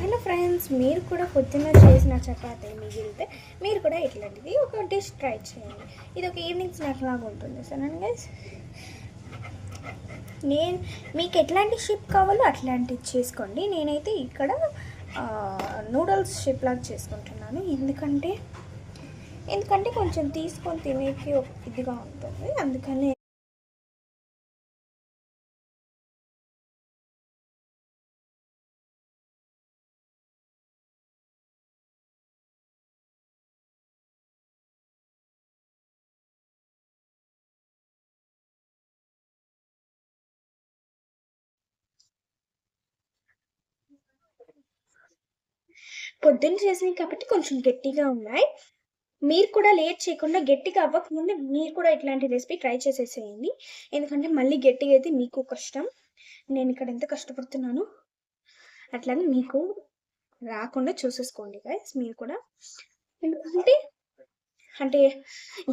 Hello friends, మీరు కూడా పొద్దున్న చేసిన చపాతీ మిగిలితే మీరు కూడా ఇట్లాంటిది ఒక డిష్ ట్రై చేయండి. ఇది ఒక ఈవినింగ్ స్నాక్ లాగా ఉంటుంది. సరేనా గైస్, మీకు ఎట్లాంటి షేప్ కావాలో అట్లాంటివి చేసుకోండి. నేనైతే ఇక్కడ నూడిల్స్ షేప్ లాగా చేసుకుంటున్నాను. ఎందుకంటే కొంచెం తీసుకొని తినేకి ఒక ఇదిగా ఉంటుంది. అందుకని పొద్దున్న చేసినవి కాబట్టి కొంచెం గట్టిగా ఉన్నాయి. మీరు కూడా లేట్ చేయకుండా, గట్టిగా అవ్వకముందే మీరు కూడా ఇట్లాంటి రెసిపీ ట్రై చేసేసేయండి. ఎందుకంటే మళ్ళీ గట్టిగా అయితే మీకు కష్టం. నేను ఇక్కడ ఎంత కష్టపడుతున్నాను, అట్లానే మీకు రాకుండా చూసేసుకోండి గైస్ మీరు కూడా. ఎందుకంటే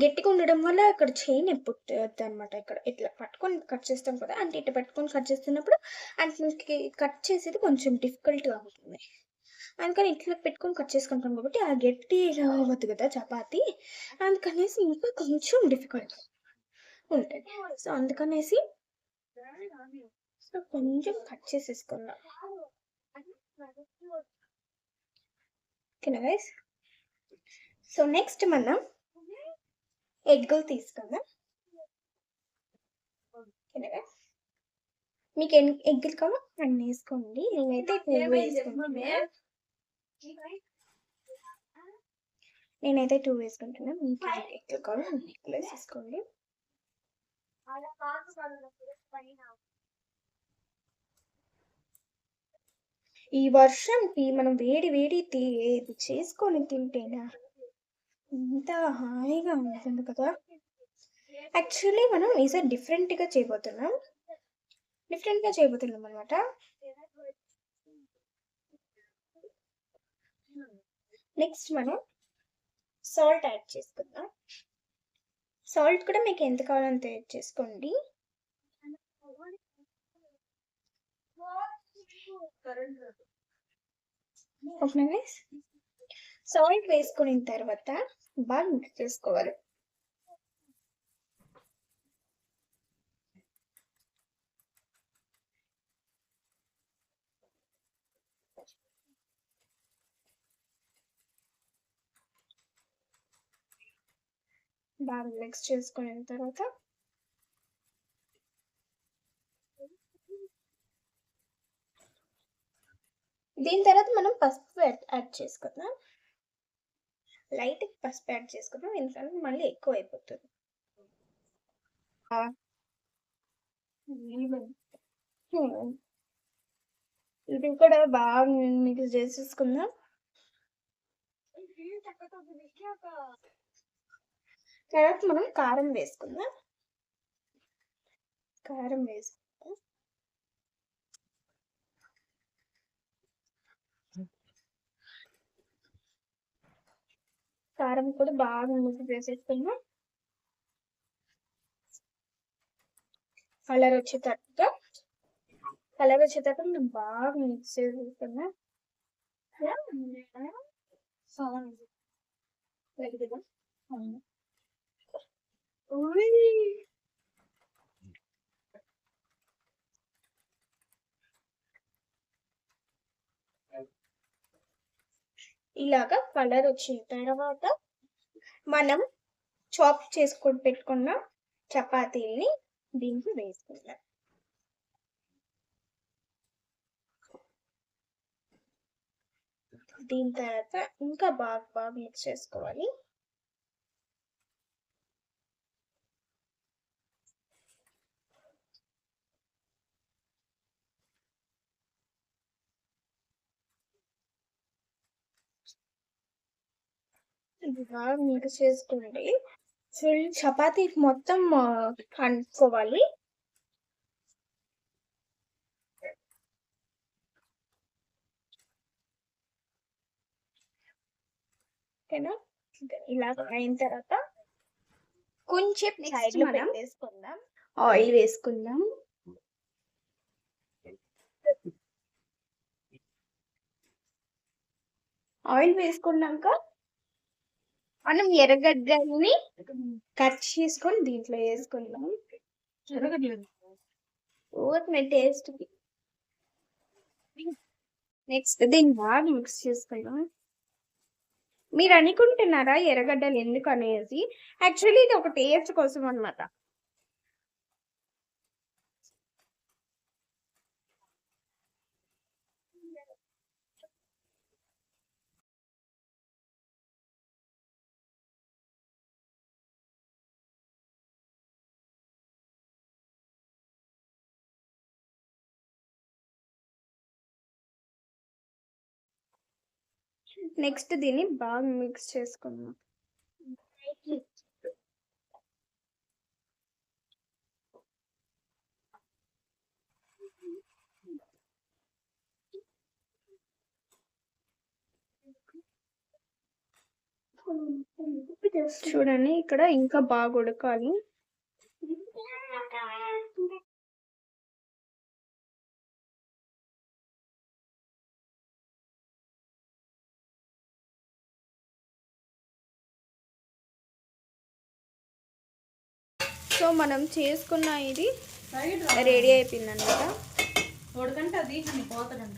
గట్టిగా ఉండడం వల్ల ఇక్కడ చైన్ ఎప్పుద్ది అనమాట. ఇక్కడ ఇట్లా పట్టుకొని కట్ చేస్తాం కదా, అంటే ఇట్లా పట్టుకొని కట్ చేస్తున్నప్పుడు అంటే కట్ చేసేది కొంచెం డిఫికల్ట్గా ఉంటుంది. అందుకని ఇట్లా పెట్టుకొని కట్ చేసుకుంటాం కాబట్టి ఆ గట్టి అవ్వద్దు కదా చపాతి. అందుకనేసి ఇంకా కొంచెం డిఫికల్ట్ ఉంటుంది. సో అందుకనేసి కొంచెం కట్ చేసేసుకుందాం. ఓకేనా గైస్? సో నెక్స్ట్ మనం ఎగ్గులు తీసుకుందాం. ఓకేనా గైస్? మీకు ఎన్ని ఎగ్గులు కావాలో అన్ని వేసుకోండి. నేనైతే 2 వేసుకుంటున్నాను. మీకు ఎగ్గులు కావాలో అన్ని ఎగ్గులు వేసేసుకోండి. ఈ వర్షంకి మనం వేడి చేసుకొని తింటేనా ఎంత హాయిగా ఉంటుంది కదా. యాక్చువల్లీ మనం ఈసారి డిఫరెంట్గా చేయబోతున్నాం అనమాట. నెక్స్ట్ మనం సాల్ట్ యాడ్ చేసుకుందాం. సాల్ట్ కూడా మీకు ఎంత కావాలంత యాడ్ చేసుకోండి. ఓకేనా? సాల్ట్ వేసుకున్న తర్వాత బాగా మిక్స్ చేసుకోవాలి. బాగా మిక్స్ చేసుకున్న తర్వాత దీని తర్వాత మనం పసుపు యాడ్ చేసుకుందాం. లైట్ పసుపు యాడ్ చేసుకుందాం, ఎందుకంటే మళ్ళీ ఎక్కువ అయిపోతుంది. ఇది కూడా బాగా మిక్స్ చేసేసుకుందాం. తర్వాత మనం కారం వేసుకుందాం. కారం కూడా బాగా మిక్స్ చేసేసుకుందాం. కలర్ వచ్చేటట్టుగా మనం బాగా మిక్స్ చేసేసుకుందాం. ఇలాగా కలర్ వచ్చిన తర్వాత మనం చాప్ చేసుకొని పెట్టుకున్న చపాతీని దీంట్లో వేసుకుందాం. దీని తర్వాత ఇంకా బాగా మిక్స్ చేసుకోవాలి. ఇది బాగా మిక్స్ చేసుకోండి. చపాతీ మొత్తం కనుక్కోవాలి. ఓకేనా? ఇలా అయిన తర్వాత కొంచెం సైడ్ లో పెట్టేసుకుందాం. ఆయిల్ వేసుకుందాం. ఆయిల్ వేసుకున్నాక మనం ఎర్రగడ్డల్ని కట్ చేసుకొని దీంట్లో వేసుకుందాం. ఓకే టేస్ట్కి. నెక్స్ట్ దీన్ని బాగా మిక్స్ చేసుకుందాం. మీరు అనుకుంటున్నారా ఎర్రగడ్డలు ఎందుకు అనేసి? యాక్చువల్లీ ఇది ఒక టేస్ట్ కోసం అనమాట. నెక్స్ట్ దీన్ని బాగా మిక్స్ చేసుకుందాం. చూడండి ఇక్కడ ఇంకా బాగా ఉడకాలి. సో మనం చేసుకున్న ఇది రెడీ అయిపోయింది అనమాట. ఉడకంటే అది పోతాడంట.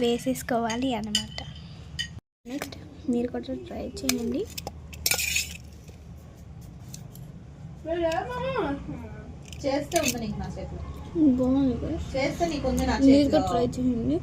వేసేసుకోవాలి అన్నమాట. నెక్స్ట్ మీరు కూడా ట్రై చేయండి. చేస్తే ఉంది నీకు నా చేతిలో. బాగుంది. చేస్తే నీకు ఉంది నా మీరు చేతిలో. ట్రై చేయండి.